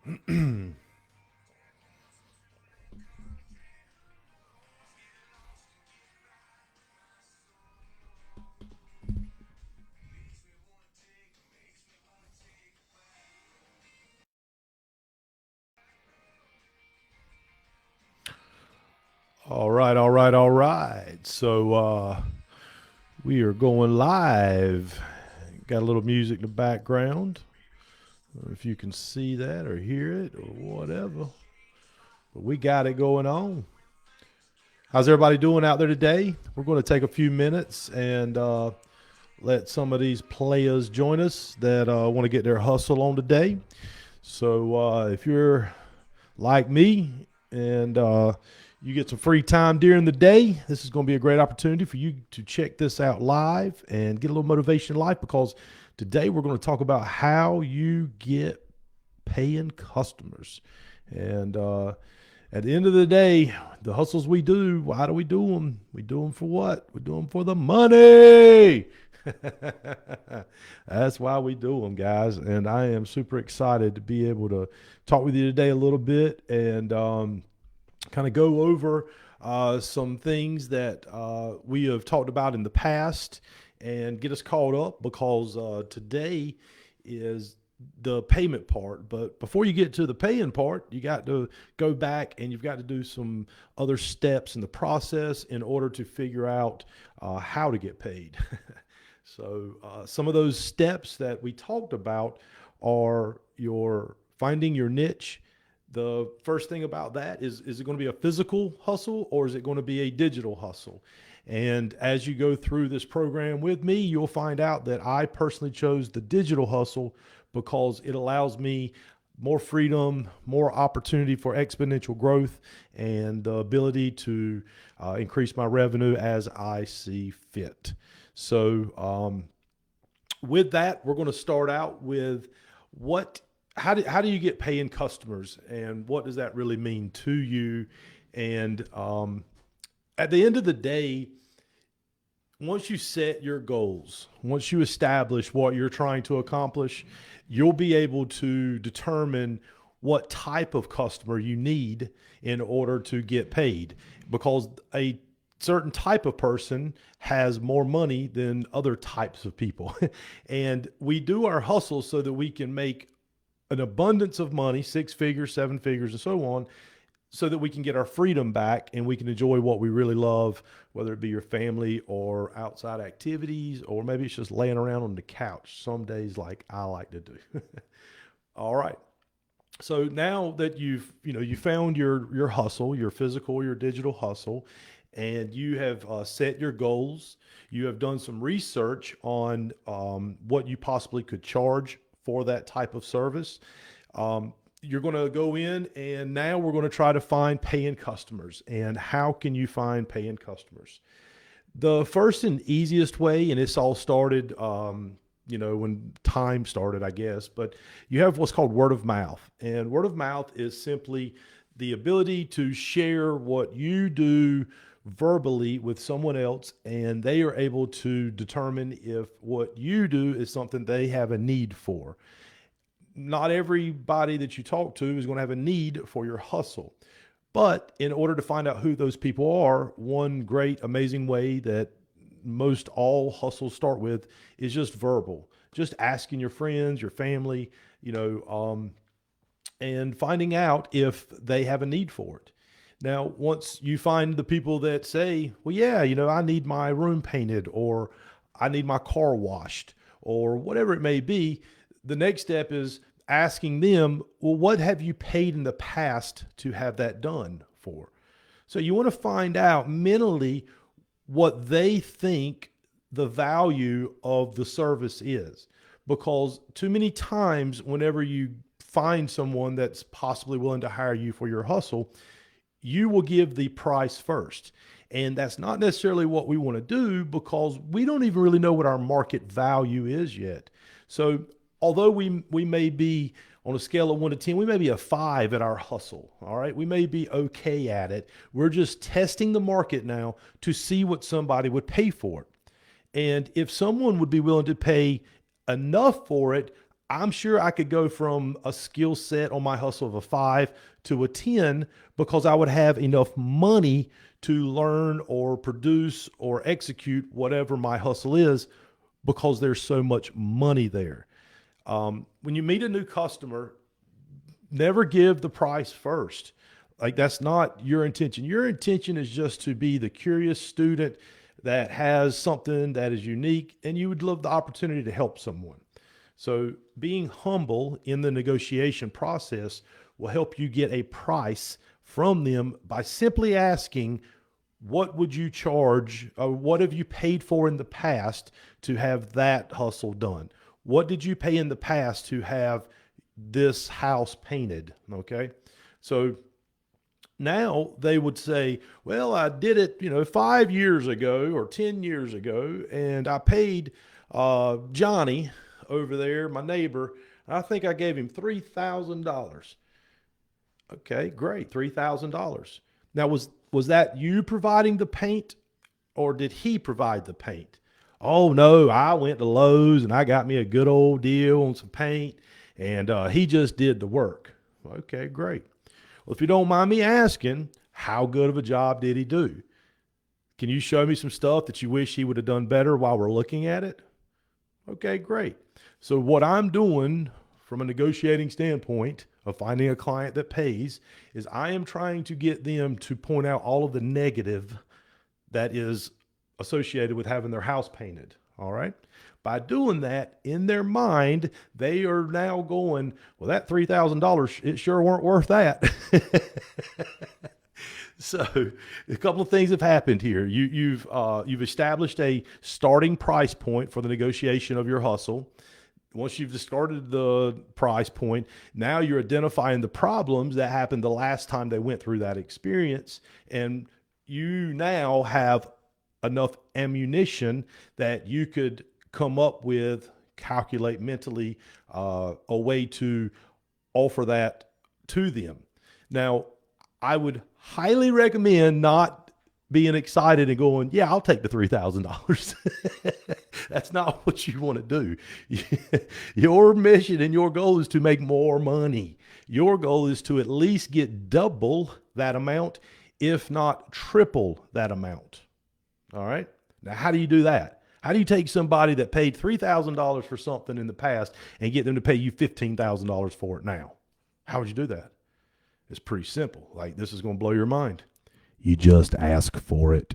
All right, all right, all right. So we are going live. Got a little music in the background. If you can see that or hear it or whatever. But we got it going on. How's everybody doing out there today? We're going to take a few minutes and let some of these players join us that want to get their hustle on today. So if you're like me and you get some free time during the day, this is going to be a great opportunity for you to check this out live and get a little motivation in life, because today we're going to talk about how you get paying customers. And at the end of the day, the hustles we do, why do we do them? We do them for what? We do them for the money. That's why we do them, guys. And I am super excited to be able to talk with you today a little bit and kind of go over some things that we have talked about in the past and get us caught up, because today is the payment part. But before you get to the paying part, you got to go back and you've got to do some other steps in the process in order to figure out how to get paid. So some of those steps that we talked about are your finding your niche. The first thing about that is it going to be a physical hustle or is it going to be a digital hustle? And as you go through this program with me, you'll find out that I personally chose the digital hustle because it allows me more freedom, more opportunity for exponential growth, and the ability to increase my revenue as I see fit. So with that, we're going to start out with how do you get paying customers, and what does that really mean to you? And at the end of the day, once you set your goals, once you establish what you're trying to accomplish, you'll be able to determine what type of customer you need in order to get paid, because a certain type of person has more money than other types of people. And we do our hustle so that we can make an abundance of money, 6 figures, 7 figures, and so on, so that we can get our freedom back and we can enjoy what we really love, whether it be your family or outside activities, or maybe it's just laying around on the couch some days like I like to do. All right. So now that you found your hustle, your physical, your digital hustle, and you have set your goals, you have done some research on what you possibly could charge for that type of service. You're going to go in, and now we're going to try to find paying customers. And how can you find paying customers? The first and easiest way, and this all started, when time started, I guess, but you have what's called word of mouth. And word of mouth is simply the ability to share what you do verbally with someone else, and they are able to determine if what you do is something they have a need for. Not everybody that you talk to is going to have a need for your hustle. But in order to find out who those people are, one great, amazing way that most all hustles start with is just verbal, just asking your friends, your family, and finding out if they have a need for it. Now, once you find the people that say, well, yeah, I need my room painted, or I need my car washed, or whatever it may be, the next step is asking them, well, what have you paid in the past to have that done for? So you want to find out mentally what they think the value of the service is. Because too many times, whenever you find someone that's possibly willing to hire you for your hustle, you will give the price first. And that's not necessarily what we want to do, because we don't even really know what our market value is yet. So although we may be on a scale of 1 to 10, we may be a 5 at our hustle. All right. We may be okay at it. We're just testing the market now to see what somebody would pay for it. And if someone would be willing to pay enough for it, I'm sure I could go from a skill set on my hustle of a 5 to a 10 because I would have enough money to learn or produce or execute whatever my hustle is because there's so much money there. When you meet a new customer, never give the price first. Like, that's not your intention. Your intention is just to be the curious student that has something that is unique and you would love the opportunity to help someone. So being humble in the negotiation process will help you get a price from them by simply asking, what would you charge? What have you paid for in the past to have that hustle done? What did you pay in the past to have this house painted? Okay. So now they would say, well, I did it, 5 years ago or 10 years ago, and I paid Johnny over there, my neighbor, I think I gave him $3,000. Okay, great, $3,000. Now, was that you providing the paint, or did he provide the paint? Oh no, I went to Lowe's and I got me a good old deal on some paint, and he just did the work. Okay, great. Well, if you don't mind me asking, how good of a job did he do? Can you show me some stuff that you wish he would have done better while we're looking at it? Okay, great. So what I'm doing from a negotiating standpoint of finding a client that pays is I am trying to get them to point out all of the negative that is associated with having their house painted. All right. By doing that, in their mind, they are now going, well, that $3,000, it sure weren't worth that. So a couple of things have happened here. You've established a starting price point for the negotiation of your hustle. Once you've discarded the price point, now you're identifying the problems that happened the last time they went through that experience. And you now have enough ammunition that you could come up with, calculate mentally a way to offer that to them. Now, I would highly recommend not being excited and going, yeah, I'll take the $3,000. That's not what you want to do. Your mission and your goal is to make more money. Your goal is to at least get double that amount, if not triple that amount. All right. Now, how do you do that? How do you take somebody that paid $3,000 for something in the past and get them to pay you $15,000 for it now? How would you do that? It's pretty simple. Like, this is going to blow your mind. You just ask for it.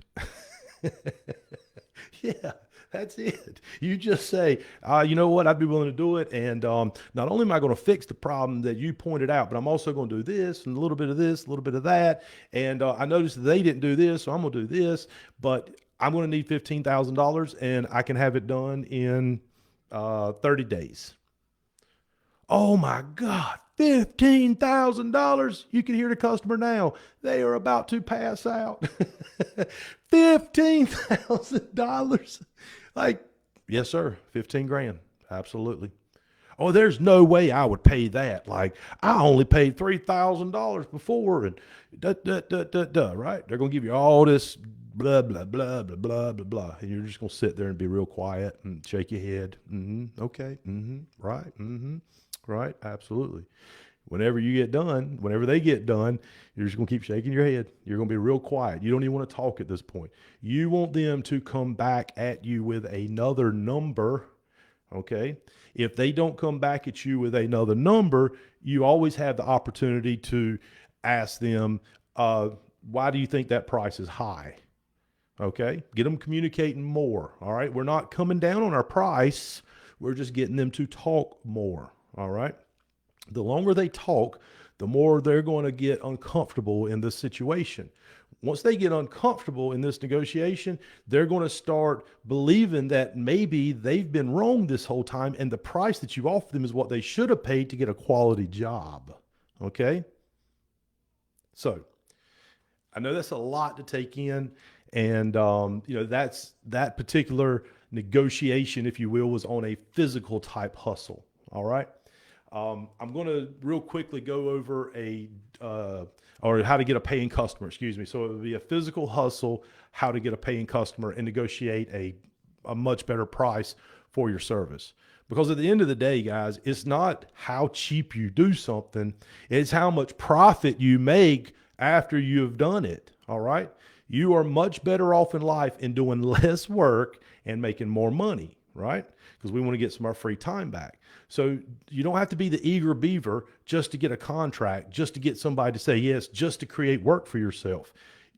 Yeah, that's it. You just say, you know what, I'd be willing to do it. And not only am I going to fix the problem that you pointed out, but I'm also going to do this and a little bit of this, a little bit of that. And I noticed that they didn't do this, so I'm going to do this. But I'm going to need $15,000 and I can have it done in 30 days. Oh my God, $15,000. You can hear the customer now. They are about to pass out. $15,000. Like, yes, sir. 15 grand. Absolutely. Oh, there's no way I would pay that. Like, I only paid $3,000 before, and right? They're going to give you all this blah, blah, blah, blah, blah, blah, blah. And you're just going to sit there and be real quiet and shake your head. Mm-hmm. Okay. Mm-hmm. Right. Mm-hmm. Right. Absolutely. Whenever they get done, you're just going to keep shaking your head. You're going to be real quiet. You don't even want to talk at this point. You want them to come back at you with another number. Okay. If they don't come back at you with another number, you always have the opportunity to ask them, why do you think that price is high? Okay. Get them communicating more. All right. We're not coming down on our price. We're just getting them to talk more. All right. The longer they talk, the more they're going to get uncomfortable in this situation. Once they get uncomfortable in this negotiation, they're going to start believing that maybe they've been wrong this whole time and the price that you offer them is what they should have paid to get a quality job. Okay? So, I know that's a lot to take in, and that's that particular negotiation, if you will, was on a physical type hustle. All right? I'm going to real quickly go over or how to get a paying customer, excuse me. So it would be a physical hustle, how to get a paying customer and negotiate a much better price for your service. Because at the end of the day, guys, it's not how cheap you do something, it's how much profit you make after you've done it. All right. You are much better off in life in doing less work and making more money, right? Because we want to get some of our free time back. So you don't have to be the eager beaver just to get a contract, just to get somebody to say yes, just to create work for yourself.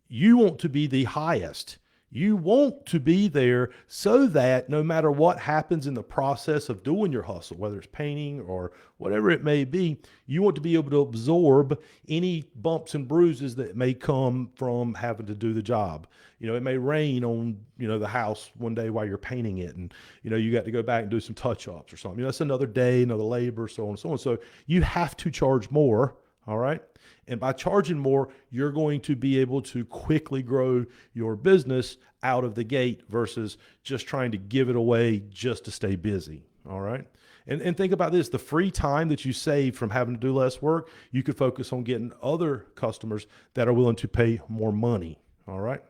You want to be the highest. You want to be there so that no matter what happens in the process of doing your hustle, whether it's painting or whatever it may be, you want to be able to absorb any bumps and bruises that may come from having to do the job. It may rain on, the house one day while you're painting it, and, you got to go back and do some touch ups or something. That's another day, another labor, so on and so on. So you have to charge more. All right. And by charging more, you're going to be able to quickly grow your business out of the gate versus just trying to give it away just to stay busy. All right. And think about this, the free time that you save from having to do less work, you could focus on getting other customers that are willing to pay more money. All right.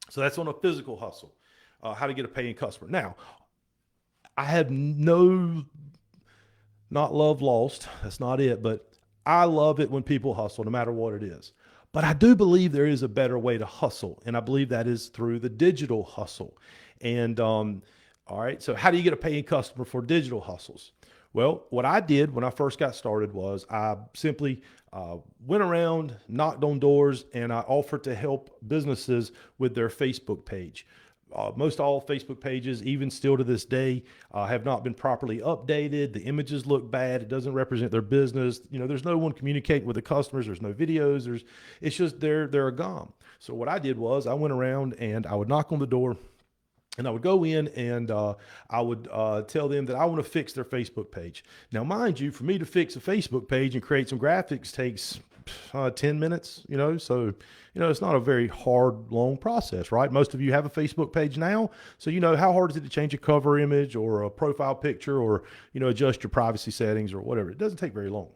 So that's on a physical hustle, how to get a paying customer. Now, I have not love lost. That's not it. But I love it when people hustle, no matter what it is. But I do believe there is a better way to hustle, and I believe that is through the digital hustle. And all right, so how do you get a paying customer for digital hustles? Well, what I did when I first got started was I simply went around, knocked on doors, and I offered to help businesses with their Facebook page. Most all Facebook pages, even still to this day, have not been properly updated. The images look bad. It doesn't represent their business. There's no one communicating with the customers. There's no videos. It's just they're a gone. So what I did was I went around and I would knock on the door, and I would go in and I would tell them that I want to fix their Facebook page. Now, mind you, for me to fix a Facebook page and create some graphics takes 10 minutes, so, it's not a very hard, long process, right? Most of you have a Facebook page now. So, how hard is it to change a cover image or a profile picture or, adjust your privacy settings or whatever? It doesn't take very long.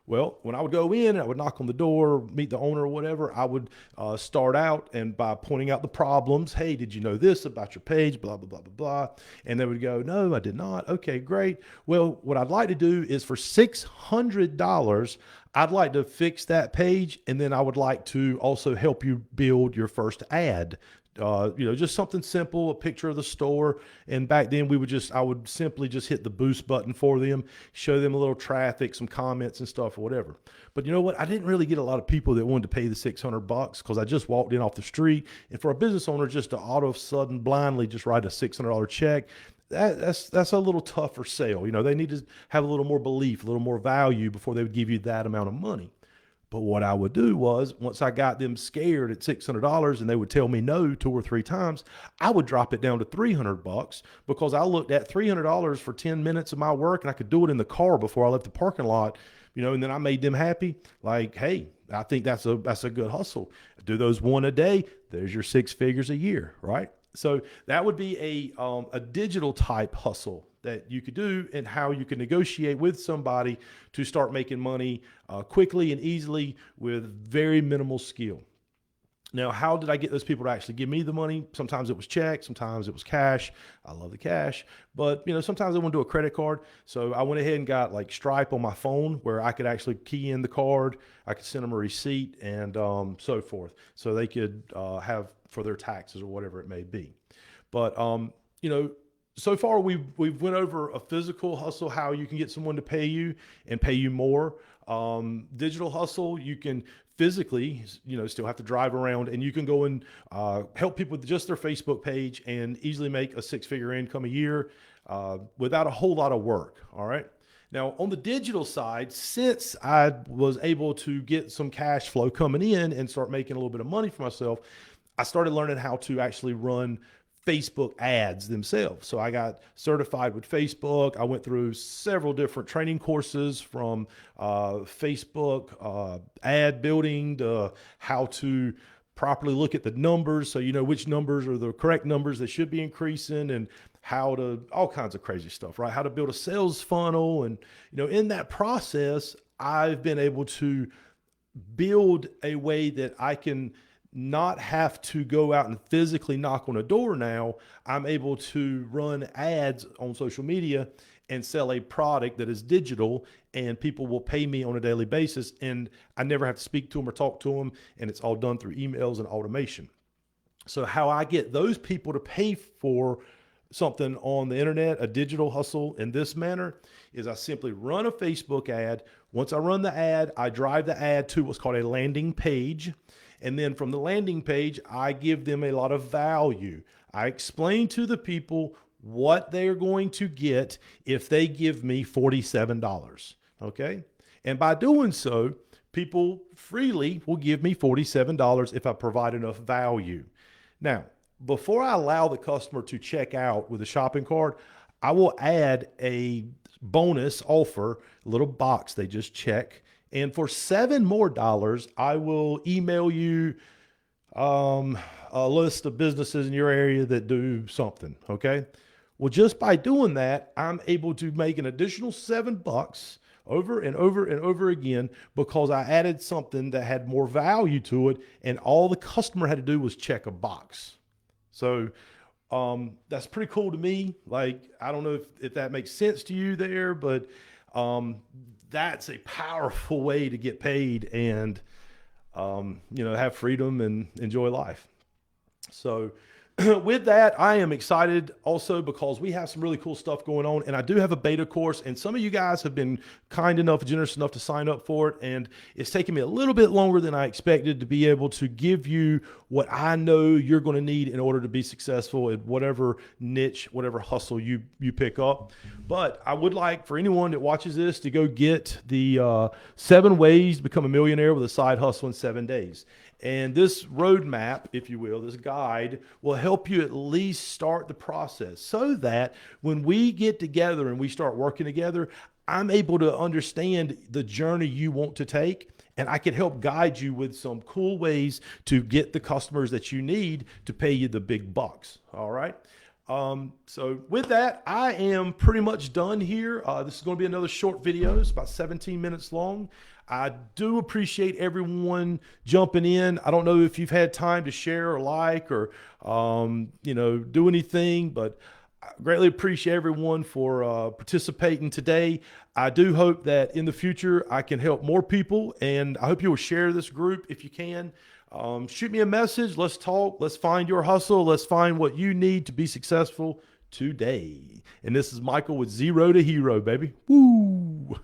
Well, when I would go in, I would knock on the door, meet the owner or whatever, I would start out and by pointing out the problems. Hey, did you know this about your page? Blah, blah, blah, blah, blah. And they would go, no, I did not. Okay, great. Well, what I'd like to do is for $600, I'd like to fix that page. And then I would like to also help you build your first ad. Just something simple, a picture of the store. And back then I would simply just hit the boost button for them, show them a little traffic, some comments and stuff or whatever. But you know what? I didn't really get a lot of people that wanted to pay the $600 because I just walked in off the street. And for a business owner, just to all of a sudden blindly just write a $600 check, that's a little tougher sale. They need to have a little more belief, a little more value before they would give you that amount of money. But what I would do was once I got them scared at $600 and they would tell me no 2 or 3 times, I would drop it down to $300 because I looked at $300 for 10 minutes of my work and I could do it in the car before I left the parking lot, and then I made them happy. Like, hey, I think that's a good hustle. Do those one a day. There's your 6 figures a year, right? So that would be a digital type hustle that you could do and how you can negotiate with somebody to start making money quickly and easily with very minimal skill. Now, how did I get those people to actually give me the money? Sometimes it was check, sometimes it was cash. I love the cash, but sometimes I want to do a credit card. So I went ahead and got like Stripe on my phone where I could actually key in the card. I could send them a receipt and so forth. So they could have for their taxes or whatever it may be. But, so far we've went over a physical hustle, how you can get someone to pay you and pay you more. Digital hustle, you can physically, still have to drive around and you can go and help people with just their Facebook page and easily make a 6-figure income a year without a whole lot of work. All right. Now on the digital side, since I was able to get some cash flow coming in and start making a little bit of money for myself, I started learning how to actually run Facebook ads themselves. So I got certified with Facebook. I went through several different training courses from Facebook ad building to how to properly look at the numbers. So, which numbers are the correct numbers that should be increasing and how to, all kinds of crazy stuff, right? How to build a sales funnel. And, in that process, I've been able to build a way that I can not have to go out and physically knock on a door. Now I'm able to run ads on social media and sell a product that is digital, and people will pay me on a daily basis, and I never have to speak to them or talk to them, and it's all done through emails and automation. So how I get those people to pay for something on the internet, a digital hustle in this manner, is I simply run a Facebook ad. Once I run the ad, I drive the ad to what's called a landing page. And then from the landing page, I give them a lot of value. I explain to the people what they're going to get if they give me $47. Okay. And by doing so, people freely will give me $47 if I provide enough value. Now, before I allow the customer to check out with a shopping cart, I will add a bonus offer, a little box they just check. And for $7 more, I will email you a list of businesses in your area that do something. Okay. Well, just by doing that, I'm able to make an additional $7 over and over and over again because I added something that had more value to it, and all the customer had to do was check a box. So that's pretty cool to me. Like, I don't know if that makes sense to you there, but that's a powerful way to get paid and have freedom and enjoy life. So with that, I am excited also because we have some really cool stuff going on, and I do have a beta course, and some of you guys have been kind enough, generous enough to sign up for it, and it's taken me a little bit longer than I expected to be able to give you what I know you're going to need in order to be successful in whatever niche, whatever hustle you pick up. But I would like for anyone that watches this to go get the 7 ways to become a millionaire with a side hustle in 7 days. And this roadmap, if you will, this guide will help you at least start the process so that when we get together and we start working together, I'm able to understand the journey you want to take, and I can help guide you with some cool ways to get the customers that you need to pay you the big bucks. All right. So with that, I am pretty much done here. This is going to be another short video. It's about 17 minutes long. I do appreciate everyone jumping in. I don't know if you've had time to share or like or, do anything, but I greatly appreciate everyone for participating today. I do hope that in the future I can help more people, and I hope you will share this group if you can. Shoot me a message. Let's talk. Let's find your hustle. Let's find what you need to be successful today. And this is Michael with Zero to Hero, baby. Woo!